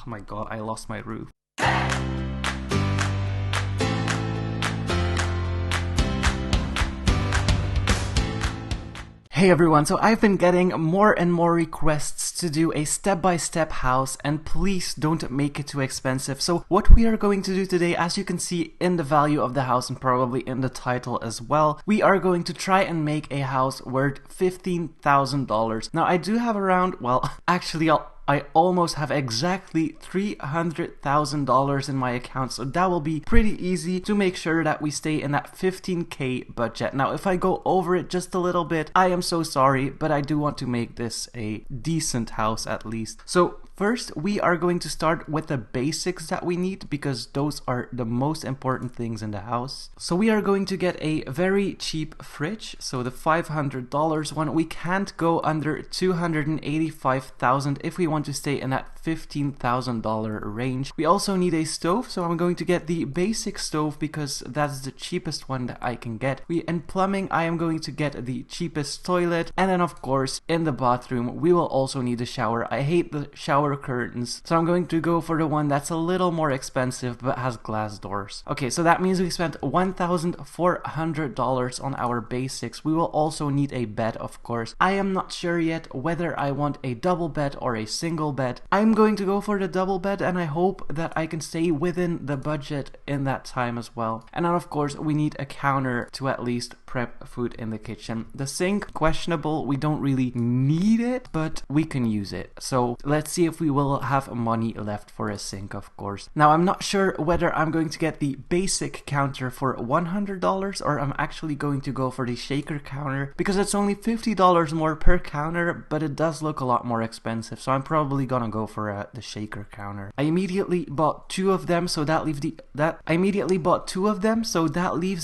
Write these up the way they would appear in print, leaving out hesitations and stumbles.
Oh my god, I lost my roof. Hey everyone, so I've been getting more and more requests to do a step-by-step house, and please don't make it too expensive. So what we are going to do today, as you can see in the value of the house and probably in the title as well, we are going to try and make a house worth $15,000. Now I do have around, well, actually I almost have exactly $300,000 in my account, so that will be pretty easy to make sure that we stay in that 15K budget. Now, if I go over it just a little bit, I am so sorry, but I do want to make this a decent house at least. So first, we are going to start with the basics that we need because those are the most important things in the house. So we are going to get a very cheap fridge, so the $500 one. We can't go under $285,000 if we want to stay in that $15,000 range. We also need a stove, so I'm going to get the basic stove because that's the cheapest one that I can get. In plumbing, I am going to get the cheapest toilet, and then of course in the bathroom we will also need a shower. I hate the shower curtains, so I'm going to go for the one that's a little more expensive but has glass doors. Okay, so that means we spent $1,400 on our basics. We will also need a bed, of course. I am not sure yet whether I want a double bed or a single bed. I'm going to go for the double bed, and I hope that I can stay within the budget in that time as well. And then of course we need a counter to at least prep food in the kitchen. The sink, questionable. We don't really need it, but we can use it. So let's see if we will have money left for a sink, of course. Now I'm not sure whether I'm going to get the basic counter for $100 or I'm actually going to go for the shaker counter because it's only $50 more per counter, but it does look a lot more expensive. So I'm probably gonna go for the shaker counter. I immediately bought two of them, so that leaves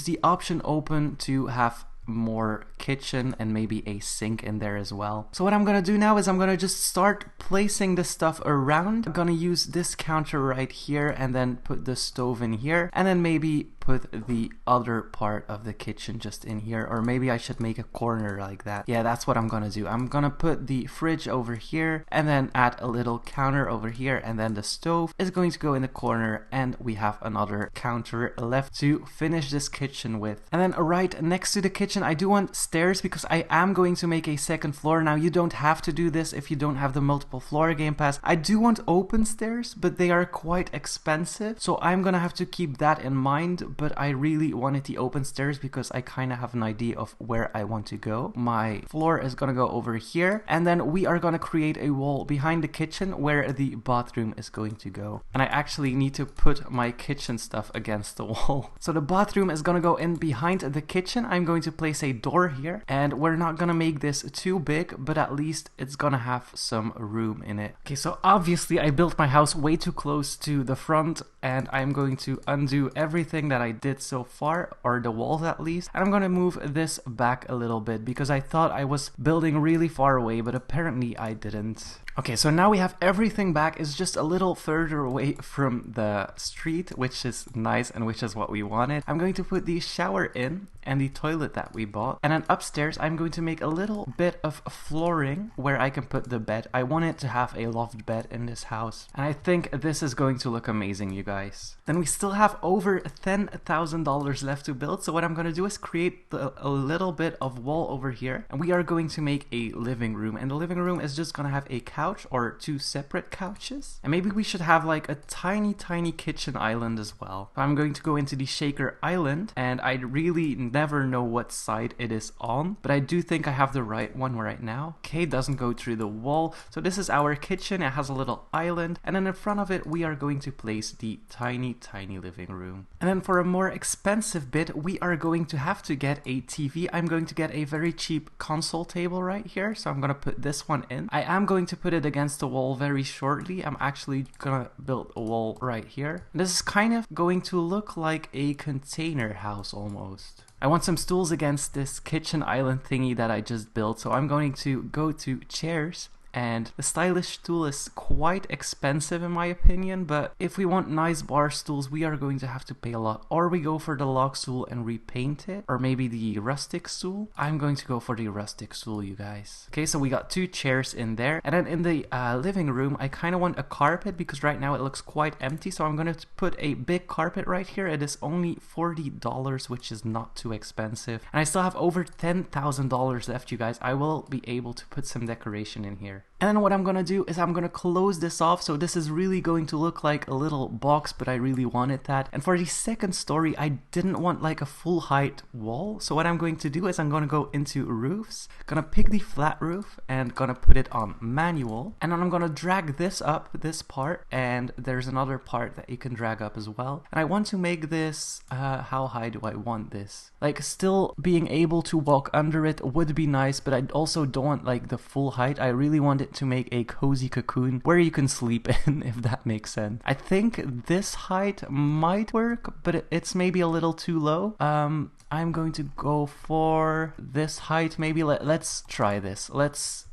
the option open to have more kitchen and maybe a sink in there as well. So what I'm gonna do now is I'm gonna just start placing the stuff around. I'm gonna use this counter right here and then put the stove in here and then maybe put the other part of the kitchen just in here, or maybe I should make a corner like that. Yeah, that's what I'm gonna do. I'm gonna put the fridge over here and then add a little counter over here, and then the stove is going to go in the corner, and we have another counter left to finish this kitchen with. And then right next to the kitchen I do want stairs because I am going to make a second floor. Now you don't have to do this if you don't have the multiple floor game pass. I do want open stairs, but they are quite expensive, so I'm gonna have to keep that in mind. But I really wanted the open stairs because I kind of have an idea of where I want to go. My floor is gonna go over here, and then we are gonna create a wall behind the kitchen where the bathroom is going to go. And I actually need to put my kitchen stuff against the wall. So the bathroom is gonna go in behind the kitchen. I'm going to place a door here, and we're not gonna make this too big, but at least it's gonna have some room in it. Okay, so obviously I built my house way too close to the front, and I'm going to undo everything that I did so far, or the walls at least, and I'm gonna move this back a little bit because I thought I was building really far away, but apparently I didn't. Okay, so now we have everything back. It's just a little further away from the street, which is nice and which is what we wanted. I'm going to put the shower in and the toilet that we bought. And then upstairs, I'm going to make a little bit of flooring where I can put the bed. I wanted to have a loft bed in this house, and I think this is going to look amazing, you guys. Then we still have over $10,000 left to build. So what I'm going to do is create a little bit of wall over here, and we are going to make a living room. And the living room is just going to have a couch or two separate couches, and maybe we should have like a tiny kitchen island as well. I'm going to go into the shaker island, and I really never know what side it is on, but I do think I have the right one right now. Okay, it doesn't go through the wall. So this is our kitchen. It has a little island, and then in front of it we are going to place the tiny living room. And then for a more expensive bit, we are going to have to get a TV. I'm going to get a very cheap console table right here, so I'm gonna put this one in. I am going to put it against the wall very shortly. I'm actually gonna build a wall right here. This is kind of going to look like a container house almost. I want some stools against this kitchen island thingy that I just built, so I'm going to go to chairs and the stylish stool is quite expensive in my opinion, but if we want nice bar stools, we are going to have to pay a lot. Or we go for the log stool and repaint it, or maybe the rustic stool. I'm going to go for the rustic stool, you guys. Okay, so we got 2 chairs in there, and then in the living room, I kind of want a carpet because right now it looks quite empty, so I'm going to put a big carpet right here. It is only $40, which is not too expensive, and I still have over $10,000 left, you guys. I will be able to put some decoration in here. And then what I'm gonna do is I'm gonna close this off, so this is really going to look like a little box, but I really wanted that. And for the second story, I didn't want like a full height wall, so what I'm going to do is I'm gonna go into roofs, gonna pick the flat roof and gonna put it on manual, and then I'm gonna drag this up, this part, and there's another part that you can drag up as well. And I want to make this, how high do I want this? Like still being able to walk under it would be nice, but I also don't want like the full height. I really want it to make a cozy cocoon where you can sleep in, if that makes sense. I think this height might work, but it's maybe a little too low. I'm going to go for this height. Maybe let's try this. Let's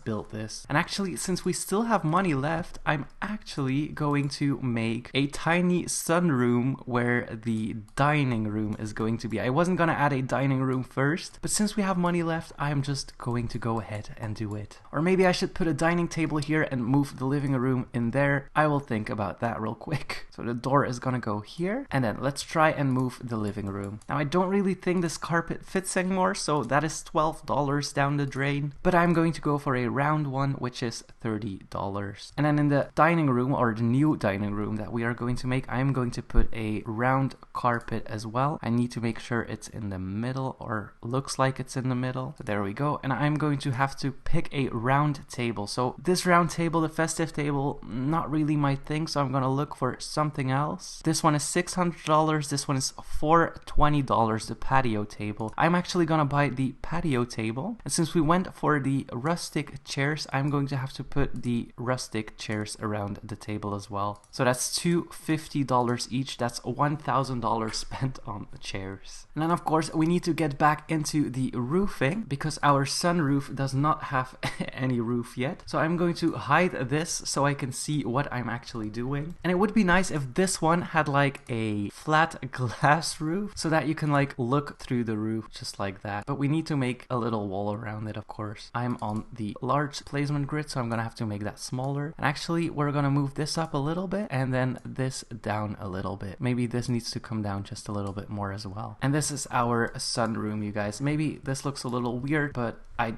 build this. And actually, since we still have money left, I'm actually going to make a tiny sunroom where the dining room is going to be. I wasn't gonna add a dining room first, but since we have money left, I'm just going to go ahead and do it. Or maybe I should put a dining table here and move the living room in there. I will think about that real quick. So the door is gonna go here, and then let's try and move the living room. Now I don't really think this carpet fits anymore, so that is $12 down the drain, but I'm going to go for a round one, which is $30. And then in the dining room, or the new dining room that we are going to make, I'm going to put a round carpet as well. I need to make sure it's in the middle, or looks like it's in the middle. So there we go. And I'm going to have to pick a round table. So this round table, the festive table, not really my thing, so I'm gonna look for something else. This one is $600. This one is $420, the patio table. I'm actually gonna buy the patio table, and since we went for the rustic chairs, I'm going to have to put the rustic chairs around the table as well. So that's $250 each. That's $1,000 spent on the chairs. And then of course we need to get back into the roofing because our sunroof does not have any roof yet. So I'm going to hide this so I can see what I'm actually doing. And it would be nice if this one had like a flat glass roof so that you can like look through the roof just like that. But we need to make a little wall around it, of course. I'm on the large placement grid, so I'm gonna have to make that smaller. And actually we're gonna move this up a little bit and then this down a little bit. Maybe this needs to come down just a little bit more as well. And this is our sunroom, you guys. Maybe this looks a little weird, but I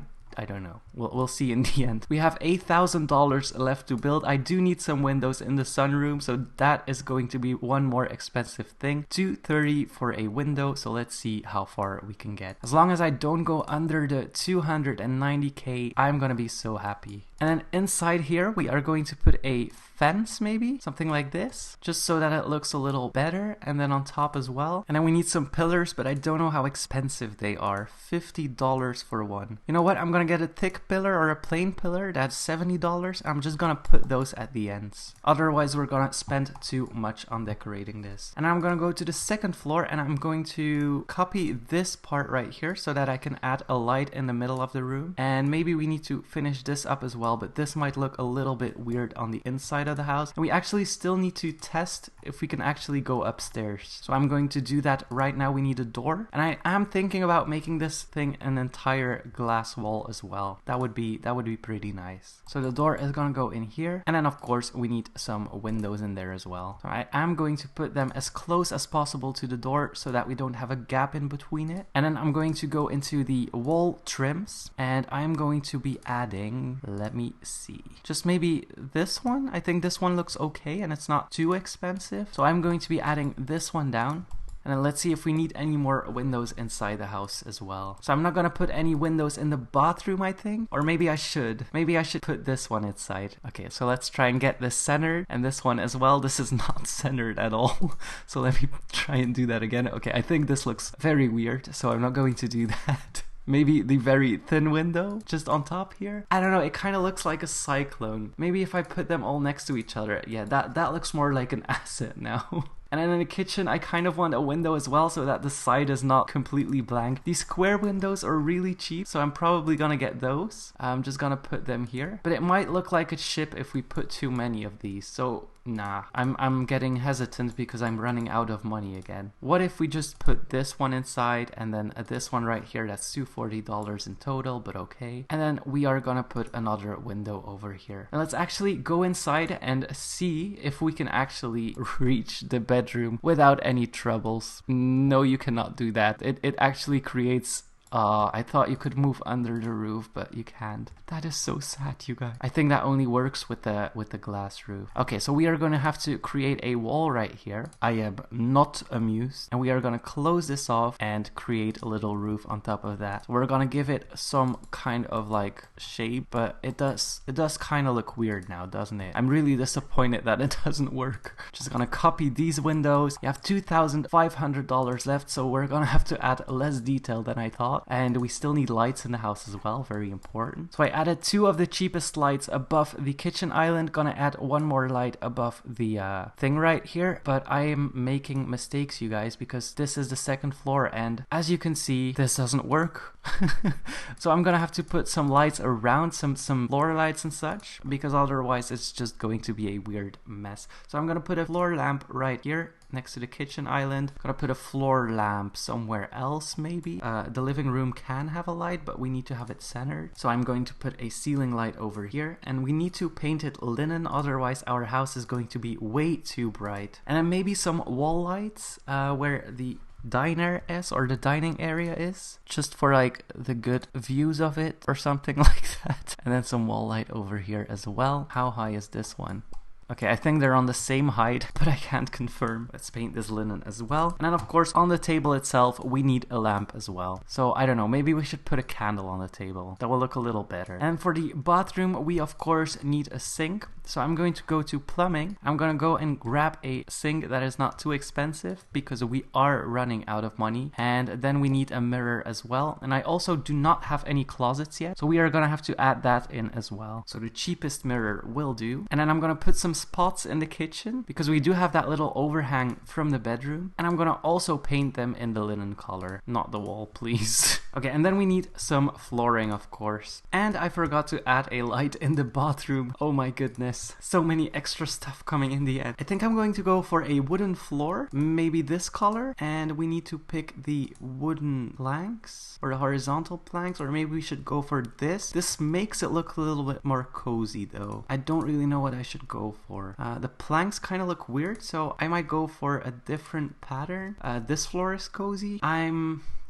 don't know. We'll see in the end. We have $8,000 left to build. I do need some windows in the sunroom, so that is going to be one more expensive thing. $230 for a window, so let's see how far we can get. As long as I don't go under the 290k, I'm gonna be so happy. And then inside here, we are going to put a fence, maybe something like this, just so that it looks a little better. And then on top as well. And then we need some pillars, but I don't know how expensive they are. $50 for one. You know what? I'm gonna get a thick pillar or a plain pillar. That's $70. I'm just gonna put those at the ends. Otherwise, we're gonna spend too much on decorating this. And I'm gonna go to the second floor and I'm going to copy this part right here so that I can add a light in the middle of the room. And maybe we need to finish this up as well, but this might look a little bit weird on the inside of the house. And we actually still need to test if we can actually go upstairs. So I'm going to do that right now. We need a door. And I am thinking about making this thing an entire glass wall as well. That would be pretty nice. So the door is gonna go in here. And then of course we need some windows in there as well. So I am going to put them as close as possible to the door so that we don't have a gap in between it. And then I'm going to go into the wall trims and I'm going to be adding, let me see, just maybe this one. I think this one looks okay and it's not too expensive. So I'm going to be adding this one down. And then let's see if we need any more windows inside the house as well. So I'm not gonna put any windows in the bathroom, I think. Or maybe I should. Maybe I should put this one inside. Okay, so let's try and get this centered. And this one as well. This is not centered at all. So let me try and do that again. Okay, I think this looks very weird. So I'm not going to do that. Maybe the very thin window just on top here. I don't know, it kind of looks like a cyclone. Maybe if I put them all next to each other. Yeah, that looks more like an asset now. And then in the kitchen, I kind of want a window as well so that the side is not completely blank. These square windows are really cheap, so I'm probably gonna get those. I'm just gonna put them here. But it might look like a ship if we put too many of these, so nah, I'm getting hesitant because I'm running out of money again. What if we just put this one inside and then this one right here? That's $240 in total, but okay. And then we are gonna put another window over here. And let's actually go inside and see if we can actually reach the bedroom without any troubles. No, you cannot do that. It actually creates I thought you could move under the roof, but you can't. That is so sad, you guys. I think that only works with the glass roof. Okay, so we are going to have to create a wall right here. I am not amused. And we are going to close this off and create a little roof on top of that. So we're going to give it some kind of like shape, but it does kind of look weird now, doesn't it? I'm really disappointed that it doesn't work. Just going to copy these windows. You have $2,500 left, so we're going to have to add less detail than I thought. And we still need lights in the house as well, very important. So I added 2 of the cheapest lights above the kitchen island. Gonna add 1 more light above the thing right here. But I am making mistakes, you guys, because this is the 2nd floor, and as you can see, this doesn't work. So I'm gonna have to put some lights around, some floor lights and such, because otherwise it's just going to be a weird mess. So I'm gonna put a floor lamp right here next to the kitchen island. Gonna put a floor lamp somewhere else, maybe. The living room can have a light, but we need to have it centered. So I'm going to put a ceiling light over here, and we need to paint it linen, otherwise our house is going to be way too bright. And then maybe some wall lights where the diner is, or the dining area is, just for like the good views of it or something like that. And then some wall light over here as well. How high is this one? Okay, I think they're on the same height, but I can't confirm. Let's paint this linen as well. And then of course on the table itself, we need a lamp as well. So I don't know, maybe we should put a candle on the table. That will look a little better. And for the bathroom, we of course need a sink. So I'm going to go to plumbing. I'm going to go and grab a sink that is not too expensive because we are running out of money. And then we need a mirror as well. And I also do not have any closets yet, so we are going to have to add that in as well. So the cheapest mirror will do. And then I'm going to put some spots in the kitchen because we do have that little overhang from the bedroom, and I'm gonna also paint them in the linen color, not the wall, please. Okay, and then we need some flooring, of course, and I forgot to add a light in the bathroom. Oh my goodness, so many extra stuff coming in the end. I think I'm going to go for a wooden floor, maybe this color, and we need to pick the wooden planks or the horizontal planks, or maybe we should go for this makes it look a little bit more cozy though. I don't really know what I should go for. The planks kind of look weird, so I might go for a different pattern. This floor is cozy.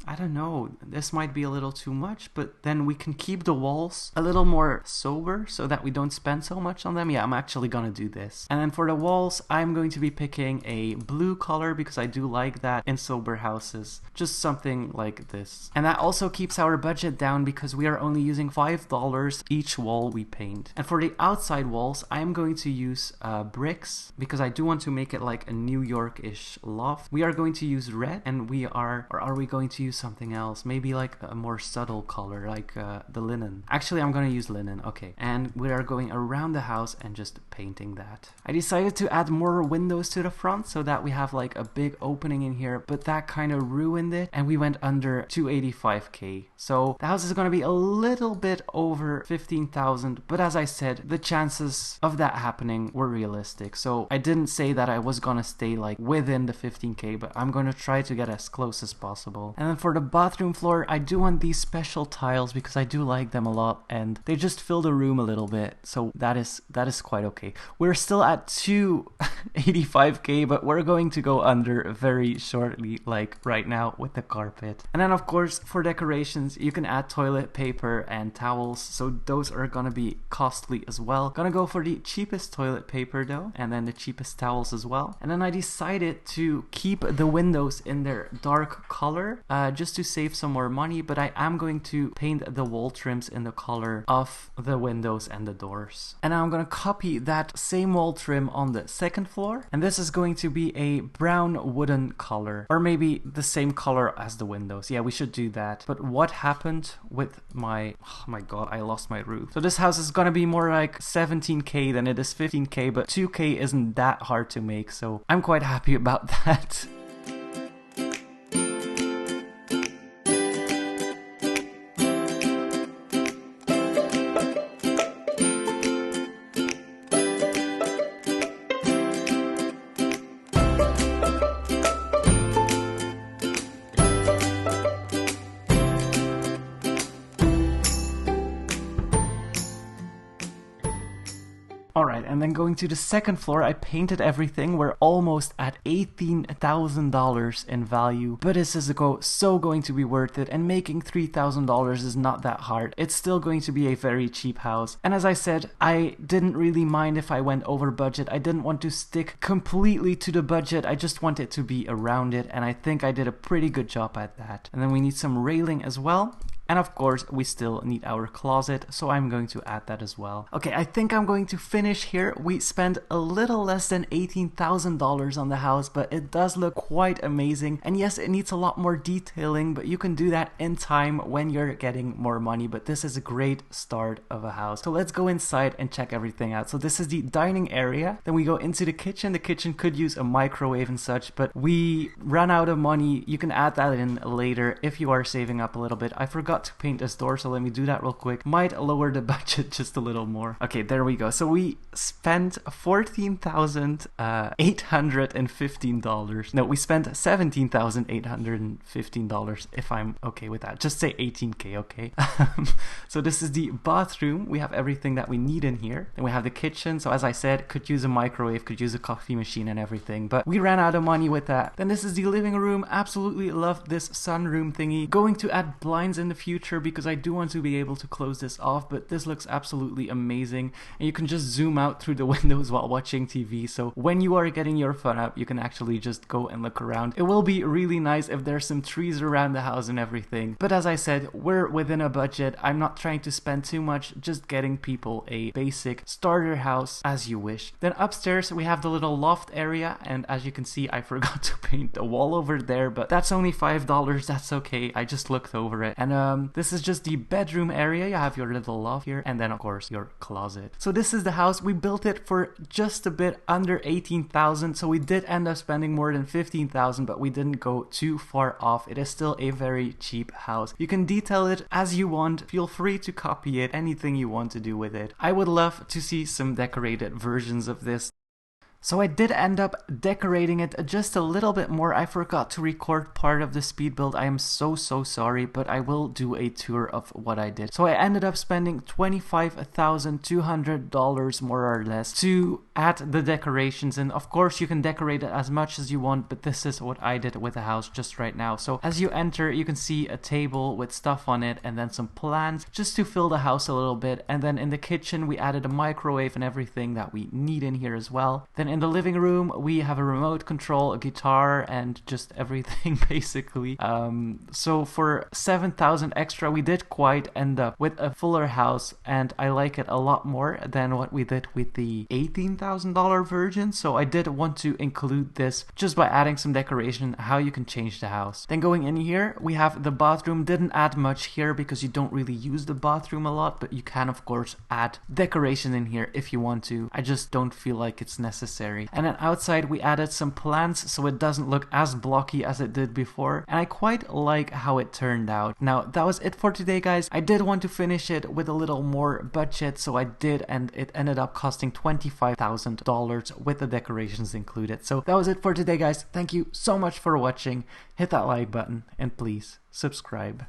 I don't know, this might be a little too much, but then we can keep the walls a little more sober so that we don't spend so much on them. Yeah, I'm actually gonna do this. And then for the walls, I'm going to be picking a blue color because I do like that in sober houses. Just something like this. And that also keeps our budget down because we are only using $5 each wall we paint. And for the outside walls, I'm going to use bricks because I do want to make it like a New York-ish loft. We are going to use red, and are we going to use something else, maybe like a more subtle color, like the linen. Actually, I'm gonna use linen. Okay, and we are going around the house and just painting that. I decided to add more windows to the front so that we have like a big opening in here, but that kind of ruined it, and we went under 285k. So the house is gonna be a little bit over 15,000, but as I said, the chances of that happening were realistic. So I didn't say that I was gonna stay like within the 15k, but I'm gonna try to get as close as possible. And then for the bathroom floor, I do want these special tiles because I do like them a lot, and they just fill the room a little bit, so that is quite okay. We're still at 285k, but we're going to go under very shortly, like right now with the carpet. And then of course for decorations, you can add toilet paper and towels, so those are gonna be costly as well. Gonna go for the cheapest toilet paper though, and then the cheapest towels as well. And then I decided to keep the windows in their dark color, just to save some more money, but I am going to paint the wall trims in the color of the windows and the doors. And now I'm gonna copy that same wall trim on the 2nd floor, and this is going to be a brown wooden color, or maybe the same color as the windows. Yeah, we should do that. But what happened with my, oh my god, I lost my roof. So this house is gonna be more like 17k than it is 15k, but 2k isn't that hard to make, so I'm quite happy about that. Alright, and then going to the second floor, I painted everything. We're almost at $18,000 in value, but this is so going to be worth it, and making $3,000 is not that hard. It's still going to be a very cheap house. And as I said, I didn't really mind if I went over budget. I didn't want to stick completely to the budget. I just want it to be around it, and I think I did a pretty good job at that. And then we need some railing as well. And of course, we still need our closet, so I'm going to add that as well. Okay, I think I'm going to finish here. We spent a little less than $18,000 on the house, but it does look quite amazing. And yes, it needs a lot more detailing, but you can do that in time when you're getting more money. But this is a great start of a house. So let's go inside and check everything out. So this is the dining area. Then we go into the kitchen. The kitchen could use a microwave and such, but we ran out of money. You can add that in later if you are saving up a little bit. I forgot to paint this door, so let me do that real quick. Might lower the budget just a little more. Okay, there we go. So we spent $14,815. No, we spent $17,815 if I'm okay with that. Just say 18k, okay? So this is the bathroom. We have everything that we need in here. Then we have the kitchen. So as I said, could use a microwave, could use a coffee machine and everything, but we ran out of money with that. Then this is the living room. Absolutely love this sunroom thingy. Going to add blinds in the future because I do want to be able to close this off, but this looks absolutely amazing, and you can just zoom out through the windows while watching TV, so when you are getting your fun up, you can actually just go and look around. It will be really nice if there's some trees around the house and everything, but as I said, we're within a budget. I'm not trying to spend too much, just getting people a basic starter house as you wish. Then upstairs we have the little loft area, and as you can see, I forgot to paint the wall over there, but that's only $5. That's okay, I just looked over it. And this is just the bedroom area. You have your little loft here, and then of course your closet. So this is the house. We built it for just a bit under 18,000, so we did end up spending more than 15,000, but we didn't go too far off. It is still a very cheap house. You can detail it as you want. Feel free to copy it, anything you want to do with it. I would love to see some decorated versions of this. So I did end up decorating it just a little bit more. I forgot to record part of the speed build. I am so sorry, but I will do a tour of what I did. So I ended up spending $25,200 more or less to add the decorations, and of course you can decorate it as much as you want, but this is what I did with the house just right now. So as you enter, you can see a table with stuff on it and then some plants just to fill the house a little bit. And then in the kitchen we added a microwave and everything that we need in here as well. Then in the living room we have a remote control, a guitar, and just everything basically. So for 7,000 extra we did quite end up with a fuller house, and I like it a lot more than what we did with the $18,000 version. So I did want to include this just by adding some decoration, how you can change the house. Then going in here we have the bathroom. Didn't add much here because you don't really use the bathroom a lot, but you can of course add decoration in here if you want to. I just don't feel like it's necessary. And then outside we added some plants so it doesn't look as blocky as it did before, and I quite like how it turned out. Now that was it for today, guys. I did want to finish it with a little more budget, so I did, and it ended up costing $25,000 with the decorations included. So that was it for today, guys. Thank you so much for watching. Hit that like button and please subscribe.